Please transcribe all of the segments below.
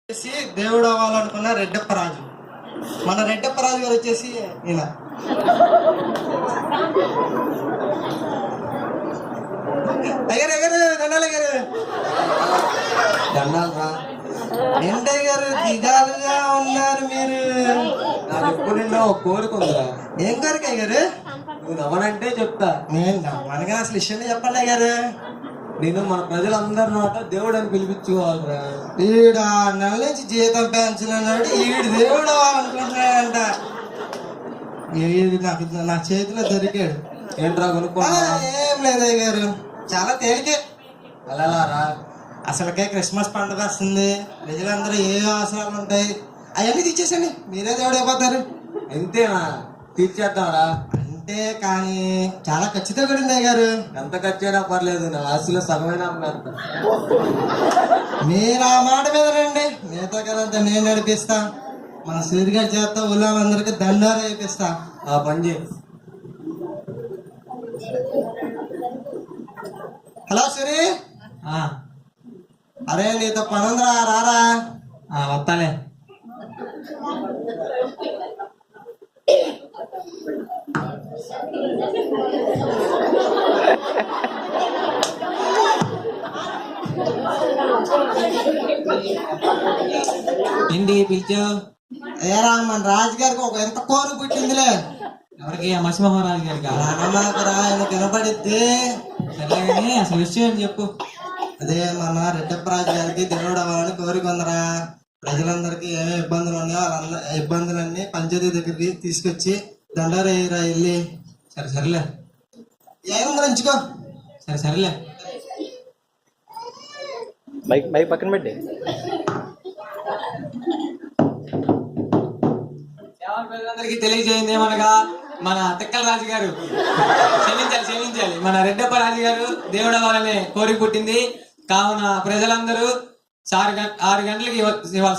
వచ్చేసి దేవుడు అవ్వాలనుకున్న రెడ్డప్పరాజు. మన రెడ్డప్పరాజు గారు వచ్చేసి ఈయన. అయ్యారు అయ్యారు దండాలు అయ్యారు దండాలు రా. ఏంటయ్య గారు దిగాలుగా ఉన్నారు మీరు? నాకు ఎప్పుడు నిండా ఒక కోరిక ఉందిరా. ఏం కోరిక అయ్యారు? నువ్వు నవ్వనంటే చెప్తా. నేను నవ్వనగా అసలు ఇష్టం చెప్పండి అయ్యారు. నేను మన ప్రజలందరి నోట దేవుడు అని పిలిపించుకోవాలిరా. ఈడ నెల నుంచి జీతం పెంచలేనాడు ఈడు దేవుడు అవ్వాలనుకుంటున్నాడంట. ఈడు నా చేతిలో దొరికాడు. ఏంట్రా కొనుక్కో? ఏం లేదయ్య గారు, చాలా తేలికే. అలా రా. అసలుకే క్రిస్మస్ పండుగ వస్తుంది, ప్రజలందరూ ఏ అవసరాలు ఉంటాయి అవన్నీ తీసేసండి, మీరే దేవుడు అయిపోతారు. ఎంతేనా? తీర్చేద్దాంరా. అంటే కానీ చాలా ఖచ్చితంగా కూడింది గారు. ఎంత ఖర్చైనా పర్లేదు, నా ఆశలో సగమైన అమ్మేస్తా. మీరు ఆ మాట మీద రండి, మిగతా కదంతా నేను నడిపిస్తా. మన సూర్యగారి చేత ఊళ్ళందరికీ దండాలు వేయిస్తా. ఆ పని చేయి. హలో సూరి, అరే నీతో పనుందిరా, రారా. వస్తాలే. ఏంటి పిలిచావు? ఏరా మన రాజుగారికి ఒక ఎంత కోరు పుట్టిందిలే. ఎవరికి? మత్స్యమోహన్ గారికి. అనమాకరా, ఆయన తినబడిద్ది. సరే కానీ అసలు విషయం చెప్పు. అదే మన రెడ్డప్పరాజు గారికి దేవుడు అవ్వాలని కోరిక ఉందరా. ప్రజలందరికీ ఏమేమి ఇబ్బందులు ఉన్నాయో వాళ్ళ ఇబ్బందులన్నీ పంచాయతీ దగ్గరికి తీసుకొచ్చి దండారు వేయరా వెళ్ళి. సరేలే. ఏముంది రంచుకో. సరేలే. బైక్ పక్కన పెట్టి ప్రజలందరికీ తెలియజేయండి ఏమనగా, మన తిక్కల రాజు గారు క్షమించాలి, మన రెడ్డప్ప రాజు గారు దేవుడు అవ్వాలనే కోరిక పుట్టింది. కావున ప్రజలందరూ 6 గంటలకి,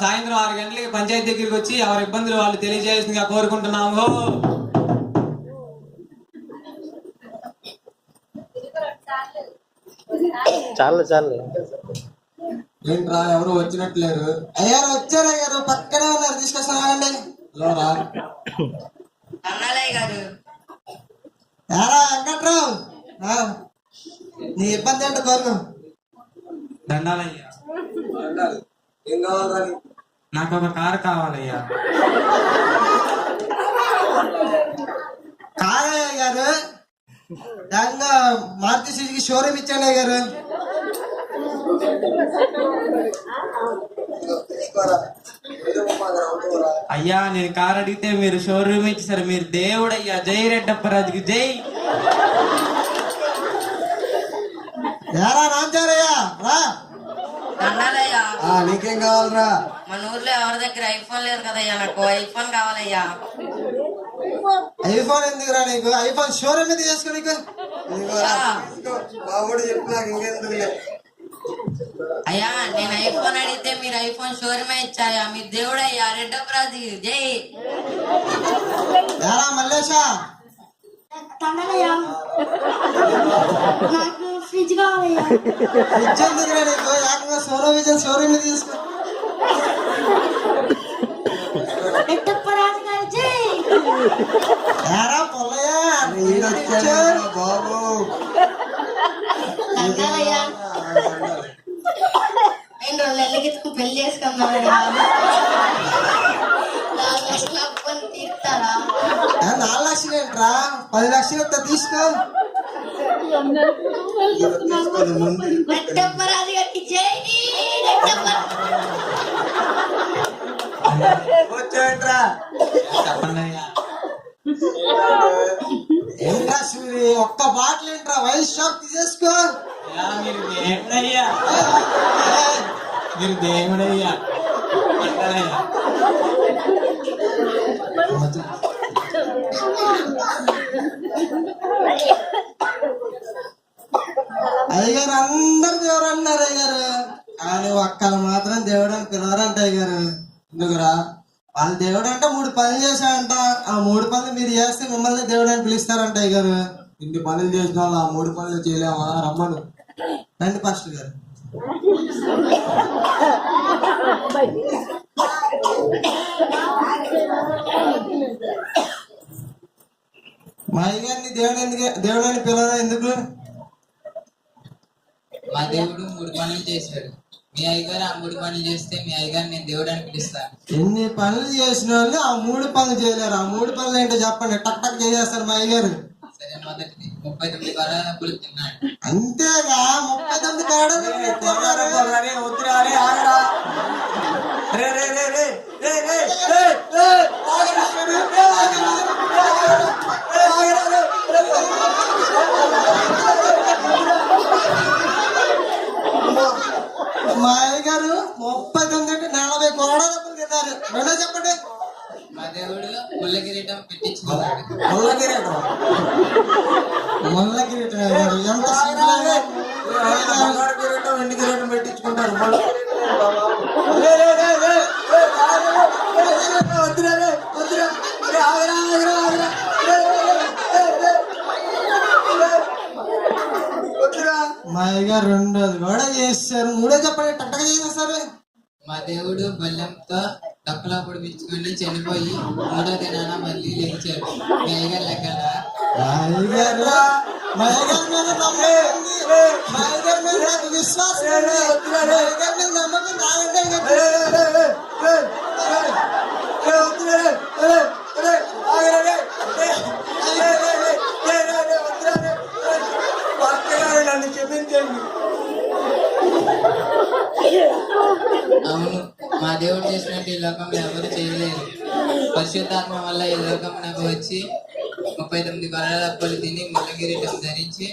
సాయంత్రం 6 గంటలకి పంచాయతీ దగ్గరికి వచ్చి ఎవరి ఇబ్బందులు వాళ్ళు తెలియజేయాల్సిందిగా కోరుకుంటున్నాము. చాలు ఏంట్రా ఎవరు వచ్చినట్లేరు? అయ్యారు వచ్చారు, అయ్యారు పక్కనే ఉన్నారు, తీసుకొస్తానండి. రా. అన్నలయ్య గారు. ఏరా వెంకట్రావు, నీ ఇబ్బంది ఏంటో కోరుకు. దండాలయ్యా. ఏం కావాలరా? నాకు ఒక కారు కావాలయ్యా. కారయ్య గారు, దాంగా మారుతి సుజుకి షోరూమ్ ఇచ్చాను అయ్య గారు. అయ్యా నేను కారు అడిగితే మీరు షోరూమ్ ఇచ్చారు. మీరు దేవుడయ్యా. జై రెడ్డప్పరాజుకి జై. ఏరా రాంచారయ్య రా. అన్నలయ్య, నీకేం కావాలరా? మన ఊర్లో ఎవరి దగ్గర ఐఫోన్ లేదు కదయ్యా, నాకు ఐఫోన్ కావాలయ్యా. ఐఫోన్ ఎందుకురా నీకు? ఐఫోన్ షోరూమ్ మీద చేసుకో నీకు. బాబుడు చెప్పు, నాకు ఇంకెందుకులే. అయ్యా నేను ఐఫోన్ అడిగితే మీరు ఐఫోన్ షోరూమే ఇచ్చాయా. మీరు దేవుడయ్యా. రెడ్డప్పరాజు జై. ఏరా మల్లేషా, తండలయ్యా, నాకు ఫ్రిడ్జ్ కావాలయ్యా. ఫ్రిడ్జ్ ఎందుకురా నీకు? ఏకంగా షోరూమ్ ఇచ్చాను, షోరూమ్ మీద తీసుకో. రెడ్డప్పరాజు గారు జై. ఏరా పొల్లయ్య బాబు. తండలయ్యా, నేను 2 నెలల క్రితం పెళ్లి చేసుకున్నానయ్యా. 4 లక్షల అప్పుని తీర్తారా? 4 లక్షలు ఏంట్రా? 10 లక్షలు ఇస్తా, తీసుకో. రెడ్డప్పరాజు గారికి జై. వచ్చేంట్రా? చెప్పండి అయ్యా. ఏంట్రా సూరి, ఒక్క బాటిల్ ఏంట్రా? వైన్ షాప్ తీసేసుకో. మీరు దేవుడయ్యా. మీరు దేవుడయ్యా. అంటారయ్యా. అయ్యగారు అందరు దేవుడు అంటున్నారు అయ్యగారు, కానీ ఒక్కరు మాత్రం దేవుడు అని పిలవరంట అయ్యగారు. ఎందుకురా? వాళ్ళు దేవుడు అంటే 3 పనులు చేశాడంట. ఆ 3 పనులు మీరు చేస్తే మిమ్మల్ని దేవుడు అని పిలుస్తారంట అయ్యగారు. ఇన్ని పనులు చేసిన వాళ్ళు ఆ 3 పనులు చేయలేమా? రమ్మను. రండి పాస్టర్ గారు. మా అయ్యగారిని దేవుడు అని పిల్లరా ఎందుకు? మా దేవుడు 3 పనులు చేశాడు. మీ అయ్యగారు ఆ 3 పనులు చేస్తే మీ అయ్యగారు నేను దేవుడు అని పిలుస్తాను. ఎన్ని పనులు చేసిన వాళ్ళు ఆ 3 పనులు చేయలేరు. ఆ 3 పనులు ఏంటో చెప్పండి, టక్ టక్ చేసేస్తారు మా అయ్యగారు. సరే, మొదటిది 39 కరాపులు తిన్నాడు. అంతేగా 39 కాడలు మా అయ్యగారు 39 40 కోడలు తిన్నారు. రెండో చెప్పండి. మా దేవుడు ముళ్ళ కిరీటం పెట్టించుకున్నాడు. ముళ్ళ కిరీటం ఎంత కిరీటం వెండి కిరీటం పెట్టించుకుంటారు. మా అయ్యగారు రెండోది కూడా చేస్తారు. మూడో చెప్పండి, టక్కగా చేసేస్తారు. మా దేవుడు బెల్లంతో డప్పులా పొడిపించుకొని చనిపోయి 3వ దినాన మళ్ళీ లేచాడు. మీ అయ్యగారు లెక్కలా? మా అయ్యగారు మీద నమ్మకం ఉంది. మా అయ్యగారి మీద నాకు విశ్వాసం ఉంది. మా అయ్యగారి మీద నమ్మకం నన్ను క్షమించండి. అవును, మా దేవుడు చేసినట్టు ఈ లోకంలో ఎవరు చేయలేరు. పరిశుద్ధాత్మ వల్ల ఈ లోకంలోకి వచ్చి 39 గొర్రెల డబ్బులు తిని ముళ్ళ కిరీటం ధరించి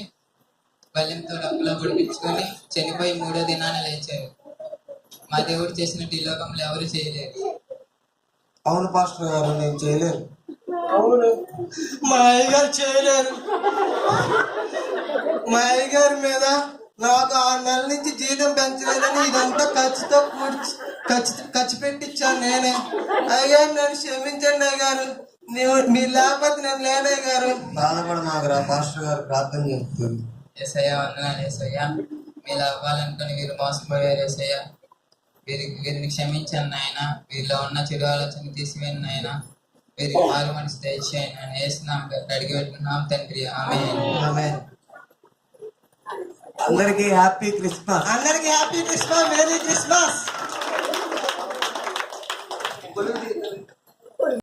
బెల్లంతో డప్పులో పొడిపించుకొని చనిపోయి 3వ దినాన లేచారు. మా దేవుడు చేసినట్టు ఈ లోకంలో ఎవరు చేయలేరు. అవును పాస్టర్ గారు, నేను చేయలేను. అవును, మా అయ్యగారు చేయలేరు. మా అయ్యగారి మీద నాకు 6 నెలల నుంచి జీతం పెంచలేదని ఇదంతా ఖర్చు పెట్టించాను నేనే. అయ్యగారు నన్ను క్షమించండి అయ్యగారు. మీరు లేకపోతే నేను లేనయ్య గారు. బాధపడ మాకురా, పాస్టర్ గారు ప్రార్థన చెప్తుంది. యేసయ్య వందనాలు యేసయ్య. మీరు అవ్వాలనుకుని వీరు మోసపోయారు యేసయ్య. వీరిని క్షమించండి నాయన. వీరిలో ఉన్న చెడు ఆలోచన తీసివేయండి నాయన. వీరికి మారు మనసు దయచేయండి నాయన. యేసునామం అడిగి పెట్టుకున్నాం తండ్రి, ఆమేన్. ఆమేన్. అందరికీ హ్యాపీ క్రిస్మస్. అందరికీ హ్యాపీ క్రిస్మస్, మేరీ క్రిస్మస్.